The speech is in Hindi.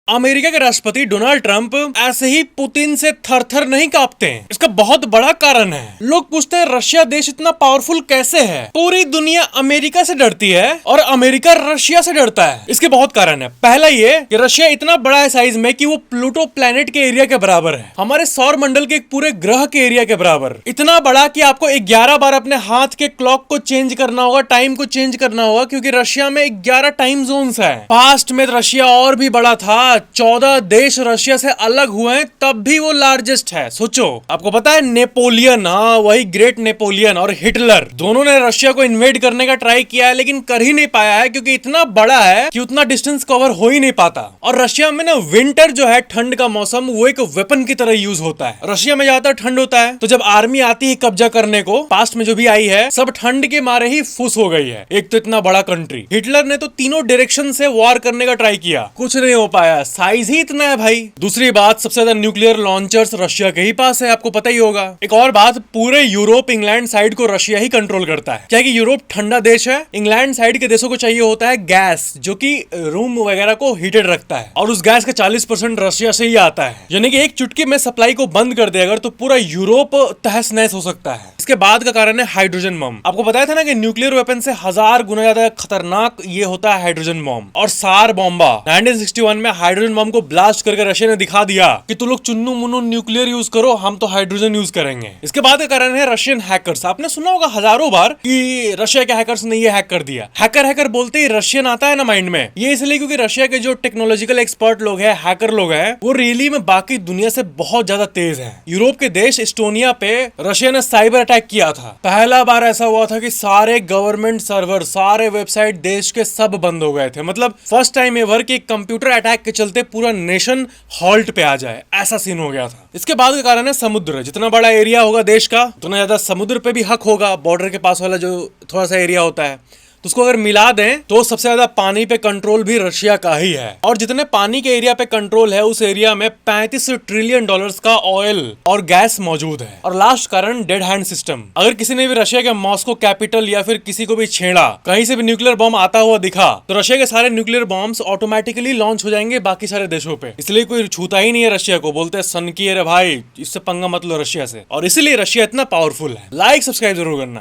अमेरिका के राष्ट्रपति डोनाल्ड ट्रंप ऐसे ही पुतिन से थर-थर नहीं कांपते हैं। इसका बहुत बड़ा कारण है। लोग पूछते हैं रशिया देश इतना पावरफुल कैसे है? पूरी दुनिया अमेरिका से डरती है और अमेरिका रशिया से डरता है। इसके बहुत कारण है। पहला ये कि रशिया इतना बड़ा है साइज में कि वो प्लूटो प्लेनेट के एरिया के बराबर है, हमारे सौर मंडल के एक पूरे ग्रह के एरिया के बराबर। इतना बड़ा कि आपको 11 बार अपने हाथ के क्लॉक को चेंज करना होगा, टाइम को चेंज करना होगा, क्योंकि रशिया में 11 टाइम जोन्स है। पास्ट में रशिया और भी बड़ा था, 14 देश रशिया से अलग हुए हैं, तब भी वो लार्जेस्ट है। सोचो, आपको पता है नेपोलियन, हाँ वही ग्रेट नेपोलियन और हिटलर, दोनों ने रशिया को इन्वेड करने का ट्राई किया है, लेकिन कर ही नहीं पाया है, क्योंकि इतना बड़ा है कि उतना डिस्टेंस कवर हो ही नहीं पाता। और रशिया में ना विंटर जो है, ठंड का मौसम, वो एक वेपन की तरह यूज होता है। रशिया में ज्यादातर ठंड होता है, तो जब आर्मी आती है कब्जा करने को, पास्ट में जो भी आई है, सब ठंड के मारे ही फुस हो गई है। एक तो इतना बड़ा कंट्री, हिटलर ने तो तीनों डायरेक्शन से वॉर करने का ट्राई किया, कुछ नहीं हो पाया, साइज ही इतना है भाई। दूसरी बात, सबसे ज्यादा न्यूक्लियर लॉन्चर्स रशिया के ही पास है, आपको पता ही होगा। एक और बात, पूरे यूरोप इंग्लैंड साइड को रशिया ही कंट्रोल करता है, क्या कि यूरोप ठंडा देश है, इंग्लैंड साइड के देशों को चाहिए होता है गैस, जो कि रूम वगैरह को हीटेड रखता है, और उस गैस का 40% रशिया से ही आता है। यानी कि एक चुटकी में सप्लाई को बंद कर दे अगर, तो पूरा यूरोप तहस नहस हो सकता है। इसके बाद का कारण है हाइड्रोजन बम। आपको बताया था ना कि न्यूक्लियर वेपन से 1000 गुना ज्यादा खतरनाक ये होता है हाइड्रोजन बम। और सार बॉम्बा 1961 में हाइड्रोजन बम को ब्लास्ट करके रशिया ने दिखा दिया कि तुम लोग चुन्नू मुन्नू न्यूक्लियर यूज करो, हम तो हाइड्रोजन यूज करेंगे। इसके बाद का कारण है रशियन हैकर्स। आपने सुना होगा हजारों बार कि रशिया के हैकर्स ने ये हैक कर दिया। हैकर हैकर बोलते ही रशियन आता है ना माइंड में, ये इसलिए क्योंकि रशिया के जो टेक्नोलॉजिकल एक्सपर्ट लोग हैं, हैकर लोग हैं, वो रियली में बाकी दुनिया से बहुत ज्यादा तेज है। यूरोप के देश एस्टोनिया पे रशिया ने साइबर अटैक किया था। पहला बार ऐसा हुआ था कि सारे गवर्नमेंट सर्वर, सारे वेबसाइट देश के सब बंद हो गए थे। मतलब फर्स्ट टाइम एवर कि कंप्यूटर अटैक के चलते पूरा नेशन हॉल्ट पे आ जाए, ऐसा सीन हो गया था। इसके बाद का कारण है समुद्र। जितना बड़ा एरिया होगा देश का, उतना ज्यादा समुद्र पे भी हक होगा। बॉर्डर के पास वाला जो थोड़ा सा एरिया होता है, तो उसको अगर मिला दें तो सबसे ज्यादा पानी पे कंट्रोल भी रशिया का ही है। और जितने पानी के एरिया पे कंट्रोल है, उस एरिया में 35 ट्रिलियन डॉलर्स का ऑयल और गैस मौजूद है। और लास्ट कारण डेड हैंड सिस्टम। अगर किसी ने भी रशिया के मॉस्को कैपिटल या फिर किसी को भी छेड़ा, कहीं से भी न्यूक्लियर बॉम्ब आता हुआ दिखा, तो रशिया के सारे न्यूक्लियर बॉम्ब्स ऑटोमेटिकली लॉन्च हो जाएंगे बाकी सारे देशों पे। इसलिए कोई छूता ही नहीं है रशिया को। बोलते हैं सन की, अरे भाई इससे पंगा मत लो रशिया से। और इसीलिए रशिया इतना पावरफुल है। लाइक सब्सक्राइब जरूर करना।